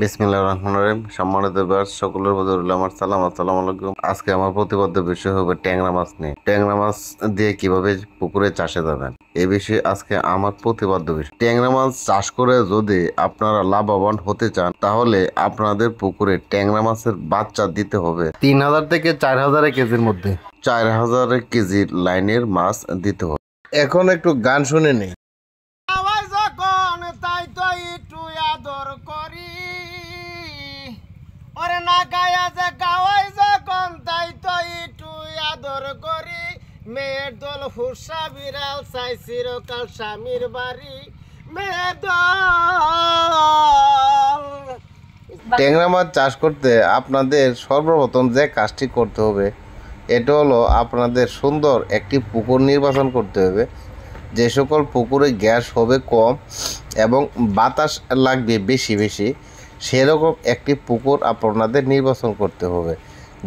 বিসমিল্লাহির রহমানির রহিম। সম্মানিত ভিউয়ার্স, সকলের প্রতি রইল আমার সালাম। আসসালামু আলাইকুম। আজকে আমার প্রতিপাদ্য বিষয় হবে ট্যাংরা মাছ নিয়ে। ট্যাংরা মাছ দিয়ে কিভাবে পুকুরে চাষে যাবেন, এই বিষয়ে আজকে আমার প্রতিপাদ্য বিষয়। ট্যাংরা মাছ চাষ করে যদি আপনারা লাভবান হতে চান, তাহলে আপনাদের পুকুরে ট্যাংরা মাছের বাচ্চা দিতে হবে 3,000 থেকে 4,000 কেজির মধ্যে। 4,000 কেজি লাইনের মাছ দিতে হবে। এখন একটু গান শুনে নেই। গাওয়াই যখন তাই তো একটু আদর করি, ওরে না গায়া যে গাওয়াই যখন তাই তো একটু আদর করি। মেয়ের দল হুসা বিড়াল চাই চিরকাল স্বামীর বাড়ি। মেয়ের দল ট্যাংরা মাছ চাষ করতে আপনাদের সর্বপ্রথম যে কাজটি করতে হবে, এটা হলো আপনাদের সুন্দর একটি পুকুর নির্বাচন করতে হবে। যে সকল পুকুরে গ্যাস হবে কম এবং বাতাস লাগবে বেশি বেশি, সেরকম একটি পুকুর আপনাদের নির্বাচন করতে হবে।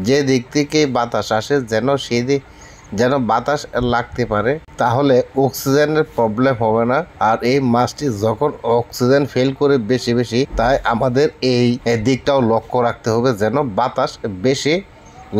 যে দিক থেকে বাতাস আসে যেন বাতাস লাগতে পারে, তাহলে অক্সিজেনের প্রবলেম হবে না। আর এই মাছটি যখন অক্সিজেন ফেল করে বেশি বেশি, তাই আমাদের এই দিকটাও লক্ষ্য রাখতে হবে যেন বাতাস বেশি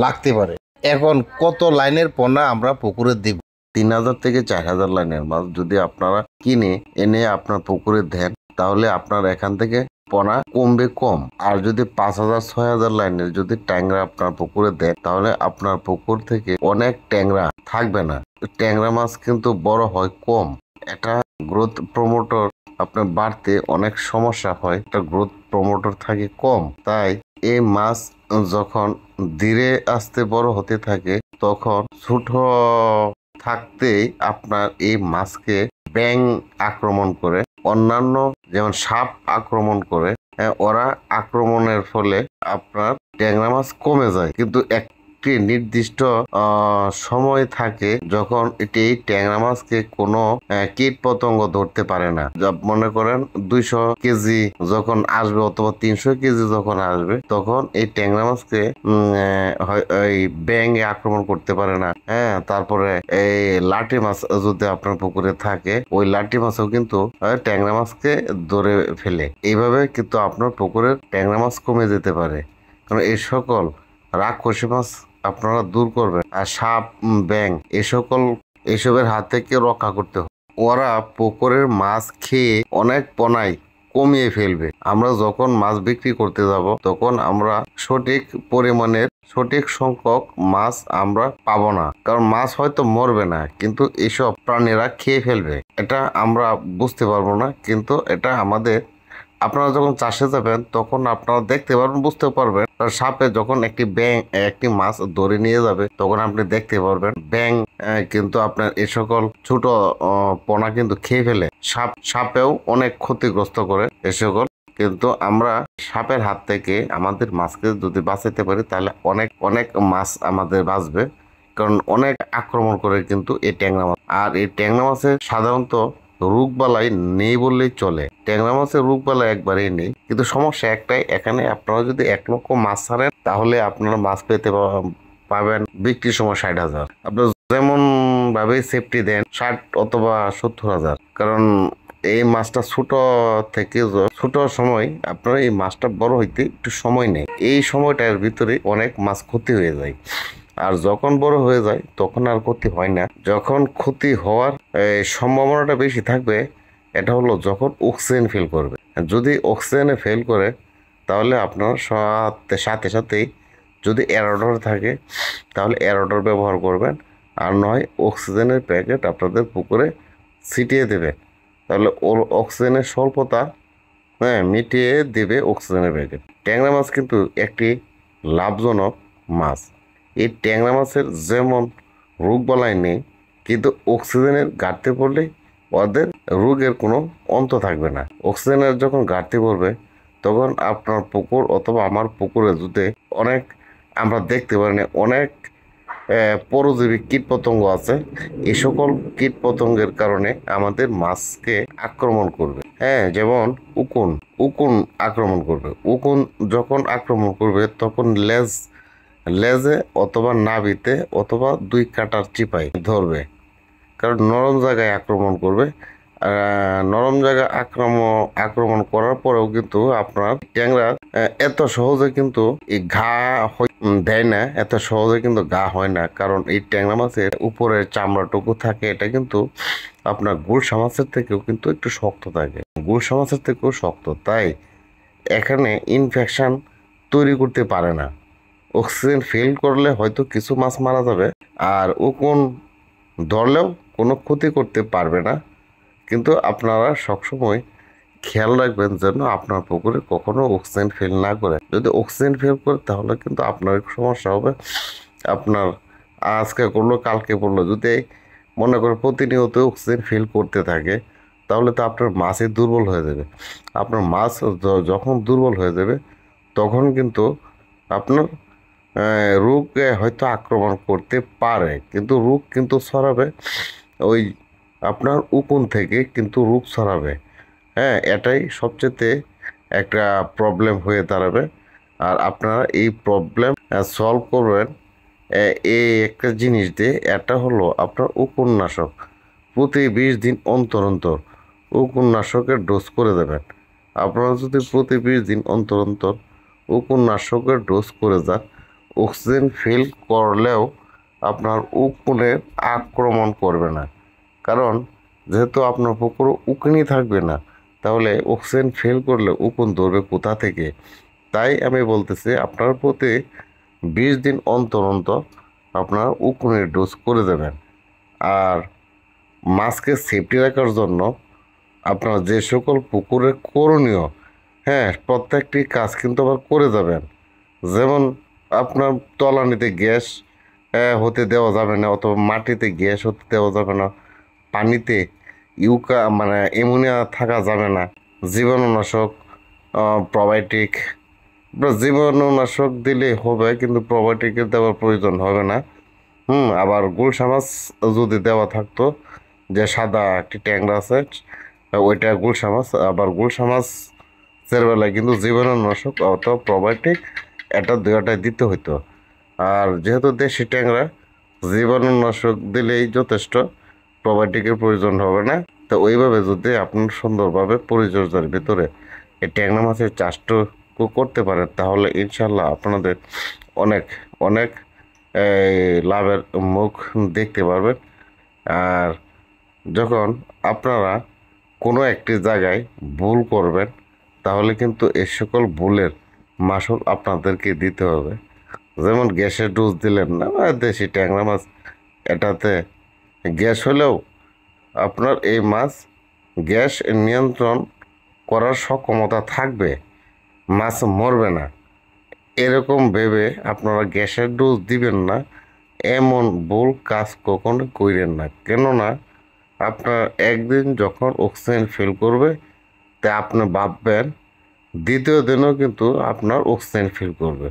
লাগতে পারে। এখন কত লাইনের পোনা আমরা পুকুরে দিব? 3,000 থেকে 4,000 লাইনের মাছ যদি আপনারা কিনে এনে আপনার পুকুরে দেন, তাহলে আপনার এখান থেকে পোনা কমবে কম। আর যদি 5,000 6,000 লাইনের যদি ট্যাংরা আপনার পুকুরে দেন, তাহলে আপনার পুকুর থেকে অনেক ট্যাংরা থাকবে না। ট্যাংরা মাছ কিন্তু বড় হয় কম। এটা গ্রোথ প্রমোটর আপনার বাড়তে অনেক সমস্যা হয়, এটা গ্রোথ প্রমোটর থাকে কম। তাই এই মাছ যখন ধীরে আস্তে বড় হতে থাকে, তখন ছোট থাকতেই আপনার এই মাছকে ব্যাঙ আক্রমণ করে, অন্যান্য যেমন সাপ আক্রমণ করে। ওরা আক্রমণের ফলে আপনার ট্যাংরা মাছ কমে যায়। কিন্তু একটি নির্দিষ্ট সময় থাকে যখন এই ট্যাংরা মাছকে কোনো কীট পতঙ্গ ধরতে পারে না। মনে করেন 200 কেজি যখন আসবে অথবা 300 কেজি যখন আসবে, তখন এই ট্যাংরা মাছকে এই ব্যাঙে আক্রমণ করতে পারে না। তারপরে এই লাঠি মাছ যদি আপনার পুকুরে থাকে, ওই লাঠি মাছও কিন্তু ট্যাংরা মাছকে ধরে ফেলে। এইভাবে কিন্তু আপনার পুকুরের ট্যাংরা মাছ কমে যেতে পারে। কারণ এই সকল রাক্ষসী মাছ আপনারা দূর করবেন। আর সাপ, ব্যাঙ এসবের হাত থেকে রক্ষা করতে হবে। ওরা পুকুরের মাছ খেয়ে অনেক পনাই কমিয়ে ফেলবে। আমরা যখন মাছ বিক্রি করতে যাব, তখন আমরা সঠিক পরিমাণের সঠিক সংখ্যক মাছ আমরা পাবো না। কারণ মাছ হয়তো মরবে না, কিন্তু এসব প্রাণীরা খেয়ে ফেলবে। এটা আমরা বুঝতে পারবো না, কিন্তু এটা আমাদের, আপনারা যখন চাষে যাবেন তখন আপনারা দেখতে পারবেন, বুঝতে পারবেন। সাপে যখন একটি মাছ ধরে নিয়ে যাবে, তখন আপনি দেখতে পারবেন ব্যাঙ কিন্তু আপনার এই সকল ছোট পোনা কিন্তু খেয়ে ফেলে। সাপেও অনেক ক্ষতিগ্রস্ত করে এ সকল। কিন্তু আমরা সাপের হাত থেকে আমাদের মাছকে যদি বাঁচাতে পারি, তাহলে অনেক অনেক মাছ আমাদের বাঁচবে। কারণ অনেক আক্রমণ করে কিন্তু এই ট্যাংরা মাছ। আর এই ট্যাংরা মাছের সাধারণত রোগবালাই নেই বললেই চলে। ট্যাংরা মাছের রোগবালাই একবারেই নেই, কিন্তু সমস্যা একটাই, এখানে আপনারা যদি 1 লক্ষ মাছ ছাড়েন, তাহলে আপনারা মাছ পেতে পাবেন বিক্রির সময় 60,000। আপনার যেমন ভাবে সেফটি দেন 60 অথবা 70,000। কারণ এই মাছটা ছোট সময় আপনার এই মাছটা বড় হইতে একটু সময় নেই। এই সময়টার ভিতরে অনেক মাছ ক্ষতি হয়ে যায়। আর যখন বড় হয়ে যায় তখন আর ক্ষতি হয় না। যখন ক্ষতি হওয়ার সম্ভাবনাটা বেশি থাকবে, এটা হলো যখন অক্সিজেন ফেল করবে। যদি অক্সিজেনে ফেল করে, তাহলে আপনার সাথে সাথেই যদি এরাডর থাকে, তাহলে এরাডর ব্যবহার করবেন। আর নয় অক্সিজেনের প্যাকেট আপনাদের পুকুরে ছিটিয়ে দেবে, তাহলে অক্সিজেনের স্বল্পতা মিটিয়ে দেবে অক্সিজেনের প্যাকেট। ট্যাংরা মাছ কিন্তু একটি লাভজনক মাছ। এই ট্যাংরা মাছের যেমন রোগবালাই নেই, কিন্তু অক্সিজেনের ঘাটতি পড়লে ওদের রোগের কোনো অন্ত থাকবে না। অক্সিজেনের যখন ঘাটতি পড়বে, তখন আপনার পুকুর অথবা আমার পুকুরে যদি অনেক, আমরা দেখতে পারি না, অনেক পরজীবী কীটপতঙ্গ আছে। এই সকল কীটপতঙ্গের কারণে আমাদের মাছকে আক্রমণ করবে। যেমন উকুন আক্রমণ করবে। উকুন যখন আক্রমণ করবে, তখন লেজে অথবা নাভিতে অথবা 2 কাঁটার চিপায় ধরবে। কারণ নরম জায়গায় আক্রমণ করবে। নরম জায়গায় আক্রমণ করার পরেও কিন্তু আপনার ট্যাংরা এত সহজে কিন্তু এই দেয় না, এত সহজে কিন্তু ঘা হয় না, কারণ এই ট্যাংরা মাছের উপরের চামড়াটুকু থাকে, এটা কিন্তু আপনার গুলশা মাছের থেকেও কিন্তু একটু শক্ত থাকে, গুলশা মাছের থেকেও শক্ত, তাই এখানে ইনফেকশন তৈরি করতে পারে না। অক্সিজেন ফেল করলে হয়তো কিছু মাছ মারা যাবে, আর উকুন ধরলেও কোনো ক্ষতি করতে পারবে না, কিন্তু আপনারা সবসময় খেয়াল রাখবেন যেন আপনার পুকুরে কখনো অক্সিজেন ফেল না করে। যদি অক্সিজেন ফেল করে তাহলে কিন্তু আপনার সমস্যা হবে। আপনার আজকে করলো কালকে পড়লো, যদি মনে করে প্রতিনিয়ত অক্সিজেন ফেল করতে থাকে তাহলে তো আপনার মাছই দুর্বল হয়ে যাবে। আপনার মাছ যখন দুর্বল হয়ে যাবে তখন কিন্তু আপনার রোগ হয়তো আক্রমণ করতে পারে, কিন্তু রোগ কিন্তু ছড়াবে ওই আপনার উকুন থেকে, কিন্তু রোগ ছড়াবে। হ্যাঁ, এটাই সবচেয়ে একটা প্রবলেম হয়ে দাঁড়াবে। আর আপনারা এই প্রবলেম সলভ করবেন এই একটা জিনিস দিয়ে, এটা হলো আপনার উকুননাশক। প্রতি 20 দিন অন্তর অন্তর উকুননাশকের ডোজ করে দেবেন। আপনারা যদি প্রতি 20 দিন অন্তর অন্তর উকুননাশকের ডোজ করে যান, অক্সিজেন ফেল করলেও আপনার উকুনের আক্রমণ করবে না। কারণ যেহেতু আপনার পুকুরে উকুনই থাকবে না, তাহলে অক্সিজেন ফেল করলে উকুন ধরবে কোথা থেকে? তাই আমি বলতেছি আপনার প্রতি 20 দিন অন্তর অন্তর আপনার উকুনের ডোজ করে দেবেন। আর মাছকে সেফটি রাখার জন্য আপনার যে সকল পুকুরে করণীয়, হ্যাঁ, প্রত্যেকটি কাজ কিন্তু আবার করে যাবেন। যেমন আপনার তলানিতে গ্যাস হতে দেওয়া যাবে না, অথবা মাটিতে গ্যাস হতে দেওয়া যাবে না, পানিতে মানে অ্যামোনিয়া থাকা যাবে না, জীবাণুনাশক প্রোবায়োটিক, জীবাণুনাশক দিলে হবে কিন্তু প্রোবায়োটিকের দেওয়ার প্রয়োজন হবে না। আবার গুলশা মাছ যদি দেওয়া থাকতো, যে সাদা একটি ট্যাংরা আছে ওইটা গুলশা মাছ, আবার গুলশা মাছের বেলায় কিন্তু জীবাণুনাশক অথবা প্রোবায়োটিক এটা দুটাই দিতে হইতো। আর যেহেতু দেশি ট্যাংরা, জীবাণুনাশক দিলেই যথেষ্ট, প্রোবায়োটিকের প্রয়োজন হবে না। তো ওইভাবে যদি আপনার সুন্দরভাবে পরিচর্যার ভিতরে এই ট্যাংরা মাছের চাষটুকু করতে পারেন, তাহলে ইনশাল্লাহ আপনাদের অনেক অনেক লাভের মুখ দেখতে পারবেন। আর যখন আপনারা কোনো একটি জায়গায় ভুল করবেন, তাহলে কিন্তু এই সকল ভুলের মাসুল আপনাদেরকে দিতে হবে। যেমন গ্যাসের ডোজ দিলেন না, দেশি ট্যাংরা মাছ, এটাতে গ্যাস হলেও আপনার এই মাছ গ্যাস নিয়ন্ত্রণ করার সক্ষমতা থাকবে, মাছ মরবে না। এরকম ভেবে আপনারা গ্যাসের ডোজ দিবেন না, এমন ভুল কাজ কখনো করেন না। কেননা আপনার একদিন যখন অক্সিজেন ফেল করবে, তা আপনি ভাববেন দ্বিতীয় দিনও কিন্তু আপনার অক্সিজেন ফেল করবে।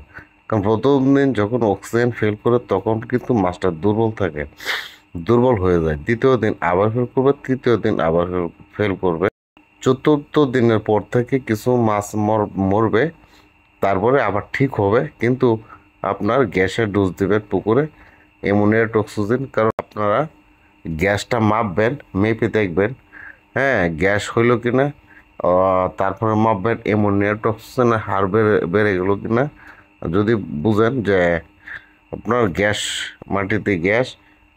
কারণ প্রথম দিন যখন অক্সিজেন ফেল করে তখন কিন্তু মাছটা দুর্বল থাকে, দুর্বল হয়ে যায়, দ্বিতীয় দিন আবার ফেল করবে, তৃতীয় দিন আবার ফেল করবে, চতুর্থ দিনের পর থেকে কিছু মাছ মরবে, তারপরে আবার ঠিক হবে। কিন্তু আপনার গ্যাসের ডোজ দেবেন পুকুরে, অ্যামোনিয়া টক্সিজেন, কারণ আপনারা গ্যাসটা মাপবেন, মেপে দেখবেন, হ্যাঁ, গ্যাস হইলো কিনা, তারপরে মাপবেন অ্যামোনিয়া টক্সিজেনের হার বেড়ে গেল কিনা। যদি বুঝেন যে আপনার গ্যাস, মাটিতে গ্যাস,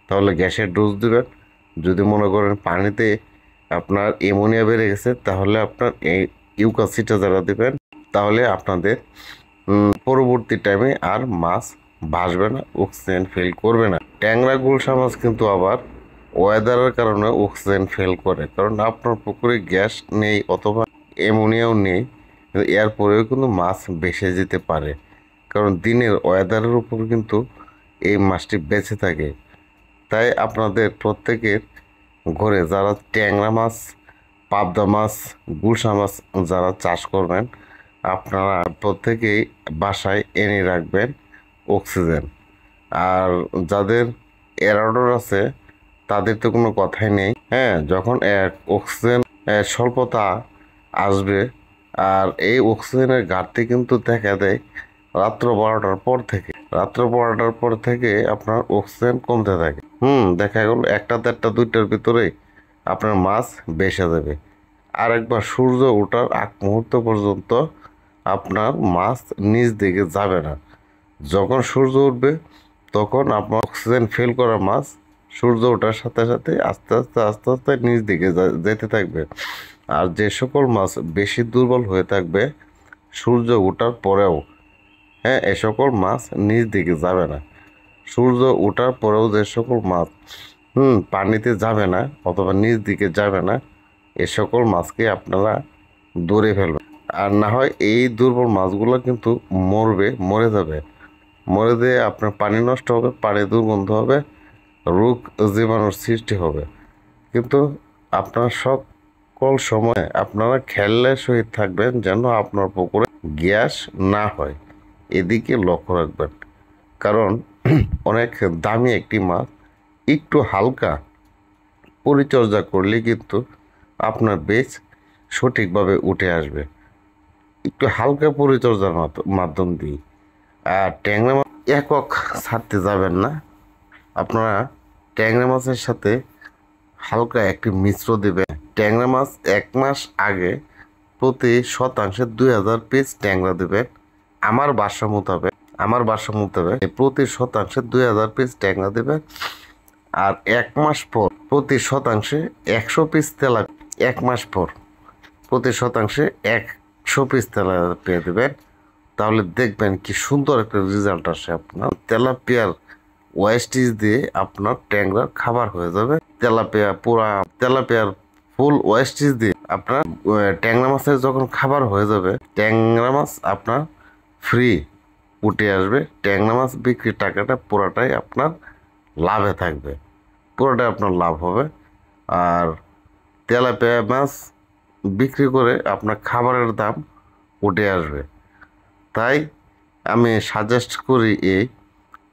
তাহলে গ্যাসের ডোজ দিবেন। যদি মনে করেন পানিতে আপনার অ্যামোনিয়া বেড়ে গেছে, তাহলে আপনার এই ইউকাসিটা যারা দেবেন, তাহলে আপনাদের পরবর্তী টাইমে আর মাছ ভাসবে না, অক্সিজেন ফেল করবে না। ট্যাংরা গুলশা মাছ কিন্তু আবার ওয়েদারের কারণে অক্সিজেন ফেল করে, কারণ আপনার পুকুরে গ্যাস নেই অথবা অ্যামোনিয়াও নেই, এরপরেও কিন্তু মাছ ভেসে যেতে পারে, কারণ দিনের ওয়েদারের উপর কিন্তু এই মাছটি বেঁচে থাকে। তাই আপনাদের প্রত্যেকের ঘরে যারা ট্যাংরা মাছ, পাবদা মাছ, গুলশা মাছ যারা চাষ করবেন, আপনারা প্রত্যেকেই বাসায় এনে রাখবেন অক্সিজেন। আর যাদের এরাডোর আছে তাদের তো কোনো কথাই নেই। হ্যাঁ, যখন অক্সিজেন স্বল্পতা আসবে, আর এই অক্সিজেনের ঘাটতি কিন্তু দেখা দেয় রাত্র 12টার পর থেকে। রাত্র 12টার পর থেকে আপনার অক্সিজেন কমতে থাকে। দেখা গেল 1টা, 1:30, 2টার ভিতরেই আপনার মাছ ভেসে যাবে। আর একবার সূর্য ওঠার আগ মুহূর্ত পর্যন্ত আপনার মাছ নিচ দিকে যাবে না। যখন সূর্য উঠবে তখন আপনার অক্সিজেন ফিল করা মাছ সূর্য ওঠার সাথে সাথে আস্তে আস্তে আস্তে আস্তে নিচ দিকে যেতে থাকবে। আর যে সকল মাছ বেশি দুর্বল হয়ে থাকবে সূর্য ওঠার পরেও, হ্যাঁ, এ সকল মাছ নিচ দিকে যাবে না। সূর্য ওঠার পরেও যে সকল মাছ পানিতে যাবে না অথবা নিচ দিকে যাবে না, এ সকল মাছকে আপনারা ধরে ফেলবেন। আর না হয় এই দুর্বল মাছগুলো কিন্তু মরে যাবে। মরে দিয়ে আপনার পানি নষ্ট হবে, পানি দুর্গন্ধ হবে, রোগ জীবাণুর সৃষ্টি হবে। কিন্তু আপনার সকল সময় আপনারা খেয়ালের সহিত থাকবেন যেন আপনার পুকুরে গ্যাস না হয়, এদিকে লক্ষ্য রাখবেন। কারণ অনেক দামি একটি মাছ একটু হালকা পরিচর্যা করলে কিন্তু আপনার বীজ সঠিকভাবে উঠে আসবে, একটু হালকা পরিচর্যার মাধ্যম দিয়ে। আর ট্যাংরা মাছ একক ছাড়তে যাবেন না। আপনারা ট্যাংরা মাছের সাথে হালকা একটি মিশ্র দেবেন। ট্যাংরা মাছ 1 মাস আগে প্রতি শতাংশে 2000 পিস ট্যাংরা দেবেন। আমার বাসা মোতাবেক প্রতি শতাংশে 2000 পিস ট্যাংরা দেবেন। আর 1 মাস পর প্রতি শতাংশে 100 পিস তেলাপিয়া, 1 মাস পর প্রতি শতাংশে 100 পিস তেলাপিয়া দেবেন। তাহলে দেখবেন কি সুন্দর একটা রেজাল্ট আসে। আপনার তেলাপিয়ার ওয়েস্টেজ দিয়ে আপনার ট্যাংরার খাবার হয়ে যাবে। তেলাপিয়ার ফুল ওয়েস্টেজ দিয়ে আপনার ট্যাংরা মাছের যখন খাবার হয়ে যাবে, ট্যাংরা মাছ আপনার ফ্রি উঠে আসবে। ট্যাংরা মাছ বিক্রির টাকাটা পুরাটাই আপনার লাভে থাকবে, পুরোটাই আপনার লাভ হবে। আর তেলাপিয়া মাছ বিক্রি করে আপনার খাবারের দাম উঠে আসবে। তাই আমি সাজেস্ট করি এই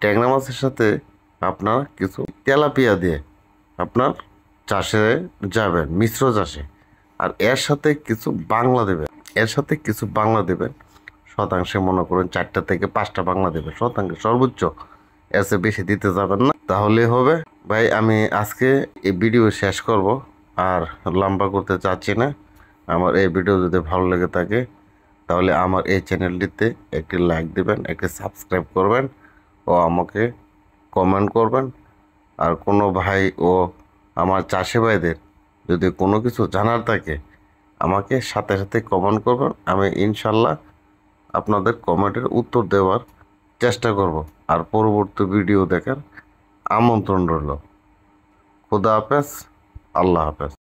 ট্যাংরা মাছের সাথে আপনার কিছু তেলাপিয়া দিয়ে আপনার চাষে যাবেন, মিশ্র চাষে। আর এর সাথে কিছু বাংলা দেবেন, শতাংশে মনে করুন 4টা থেকে 5টা বাংলা দেবেন, শতাংশে সর্বোচ্চ, এর চেয়ে বেশি দিতে যাবেন না, তাহলে হবে। ভাই আমি আজকে এই ভিডিও শেষ করব, আর লম্বা করতে চাচ্ছি না। আমার এই ভিডিও যদি ভালো লেগে থাকে তাহলে আমার এই চ্যানেলটিতে একটি লাইক দেবেন, একটি সাবস্ক্রাইব করবেন ও আমাকে কমেন্ট করবেন। আর কোনো ভাই ও আমার চাষি ভাইদের যদি কোনো কিছু জানার থাকে আমাকে সাথে সাথে কমেন্ট করবেন। আমি ইনশাল্লাহ আপনাদের কমেন্টের উত্তর দেওয়ার চেষ্টা করব। আর পরবর্তী ভিডিও দেখার আমন্ত্রণ রইল। খুদা হাফেজ, আল্লাহ হাফেজ।